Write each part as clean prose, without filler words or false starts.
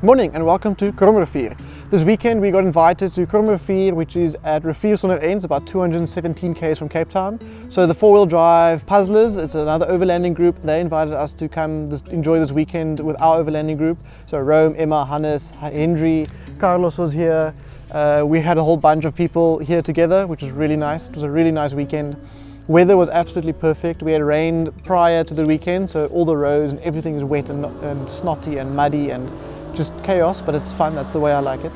Morning and welcome to Krom Rivier. This weekend we got invited to Krom Rivier, which is at Riviersonderend, about 217 km from Cape Town. So the four-wheel drive puzzlers, it's another overlanding group. They invited us to come enjoy this weekend with our overlanding group. So Rome, Emma, Hannes, Henry, Carlos was here. We had a whole bunch of people here together, which was really nice. It was a really nice weekend. Weather was absolutely perfect. We had rained prior to the weekend, so all the roads and everything is wet and snotty and muddy and just chaos, but it's fun. That's the way I like it.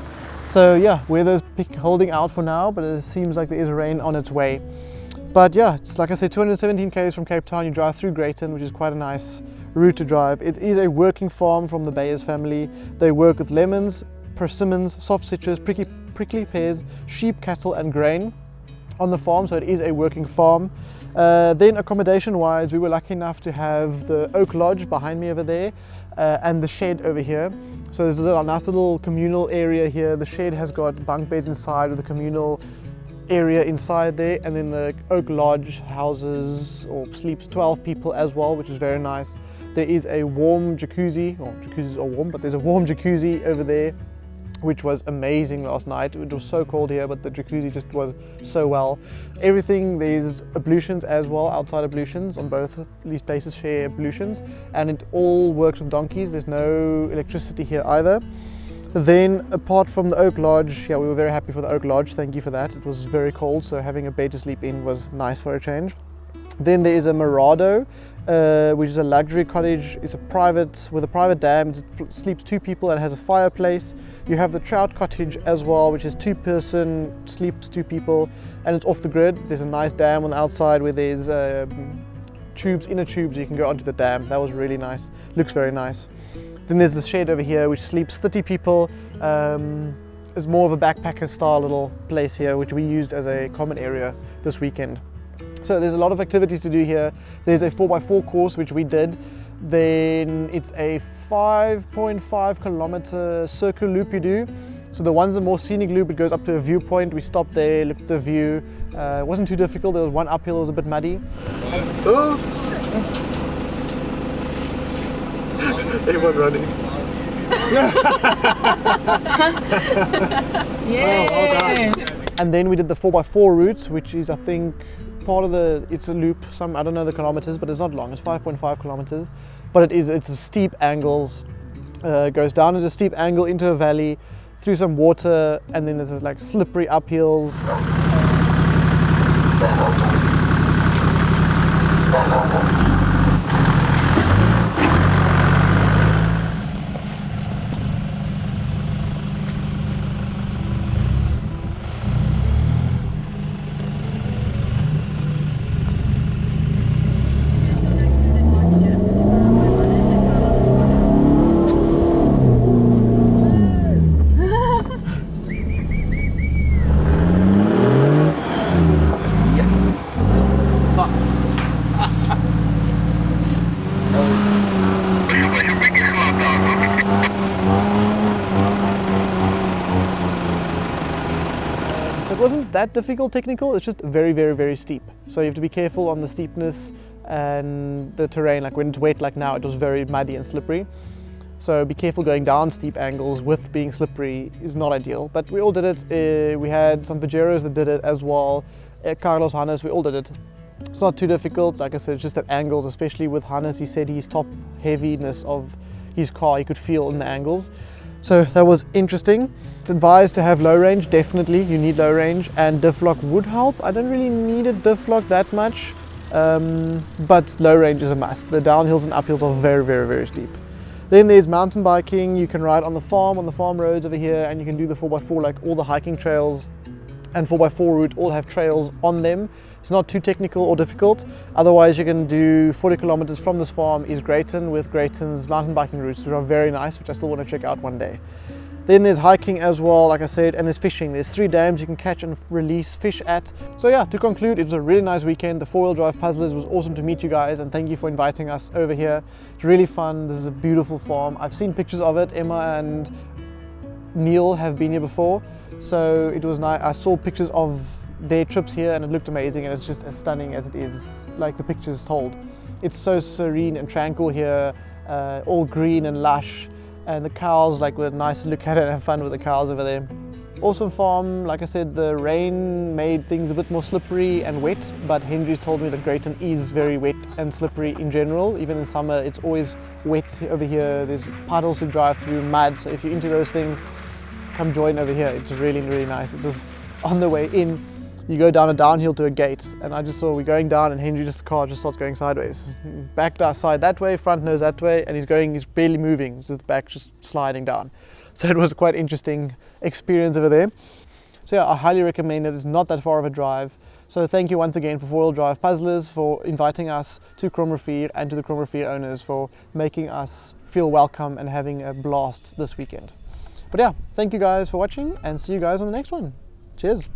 So yeah, weather's holding out for now, but it seems like there is rain on its way. But yeah, it's like I said, 217 km from Cape Town. You drive through Greyton, which is quite a nice route to drive. It is a working farm from the Bayers family. They work with lemons, persimmons, soft citrus, prickly pears, sheep, cattle and grain on the farm, so it is a working farm. Then accommodation wise, we were lucky enough to have the Oak Lodge behind me over there and the shed over here. So there's a nice little communal area here. The shed has got bunk beds inside with a communal area inside there, and then the Oak Lodge houses or sleeps 12 people as well, which is very nice. There is a warm jacuzzi, well, jacuzzis are warm, but there's a warm jacuzzi over there, which was amazing last night. It was so cold here, but the jacuzzi just was so well. Everything, there's ablutions as well, outside ablutions on both these places share ablutions, and it all works with donkeys. There's no electricity here either. Then apart from the Oak Lodge, yeah, we were very happy for the Oak Lodge. Thank you for that. It was very cold, so having a bed to sleep in was nice for a change. Then there is a Morado, which is a luxury cottage. It's with a private dam. It sleeps 2 people and has a fireplace. You have the Trout cottage as well, which is 2-person, sleeps 2 people, and it's off the grid. There's a nice dam on the outside where there's inner tubes you can go onto the dam. That was really nice. Looks very nice. Then there's the shed over here, which sleeps 30 people. It's more of a backpacker style little place here, which we used as a common area this weekend. So there's a lot of activities to do here. There's a 4x4 course, which we did. Then it's a 5.5 kilometer circle loop you do. So the one's a more scenic loop. It goes up to a viewpoint. We stopped there, looked at the view. It wasn't too difficult. There was one uphill, it was a bit muddy. Oh! Everyone running. Yay! And then we did the 4x4 route, which is, I think, part of it's a loop, I don't know the kilometers, but it's not long. It's 5.5 kilometers, but it's a steep angles. Goes down at a steep angle into a valley, through some water, and then there's like slippery uphills. So it wasn't that difficult technical, it's just very, very, very steep. So you have to be careful on the steepness and the terrain. Like when it's wet like now, it was very muddy and slippery. So be careful going down steep angles with being slippery is not ideal. But we all did it. We had some Pajeros that did it as well. Carlos, Hannes, we all did it. It's not too difficult. Like I said, it's just at angles, especially with Hannes. He said his top heaviness of his car, he could feel in the angles. So that was interesting. It's advised to have low range, definitely, you need low range, and diff lock would help. I don't really need a diff lock that much, but low range is a must. The downhills and uphills are very, very, very steep. Then there's mountain biking. You can ride on the farm roads over here, and you can do the 4x4, like all the hiking trails and 4x4 route all have trails on them. It's not too technical or difficult. Otherwise, you can do 40 kilometers from this farm is Greyton, with Greyton's mountain biking routes, which are very nice, which I still want to check out one day. Then there's hiking as well, like I said, and there's fishing. There's 3 dams you can catch and release fish at. So yeah, to conclude, it was a really nice weekend. The 4-wheel drive puzzlers was awesome to meet you guys, and thank you for inviting us over here. It's really fun. This is a beautiful farm. I've seen pictures of it. Emma and Neil have been here before. So it was nice. I saw pictures of their trips here and it looked amazing, and it's just as stunning as it is like the pictures told. It's so serene and tranquil here, all green and lush, and the cows were nice to look at and have fun with the cows over there. Awesome farm. Like I said, the rain made things a bit more slippery and wet, but Henry's told me that Greyton is very wet and slippery in general. Even in summer, it's always wet over here. There's puddles to drive through, mud, so if you're into those things, come join over here. It's really, really nice. It was on the way in, you go down a downhill to a gate, and I just saw we're going down and Henry's car just starts going sideways. Back side that way, front nose that way, and he's barely moving, with the back just sliding down. So it was quite interesting experience over there. So yeah, I highly recommend it. It's not that far of a drive. So thank you once again for 4-wheel drive puzzlers for inviting us to Krom Rivier, and to the Krom Rivier owners for making us feel welcome and having a blast this weekend. But yeah, thank you guys for watching, and see you guys on the next one. Cheers.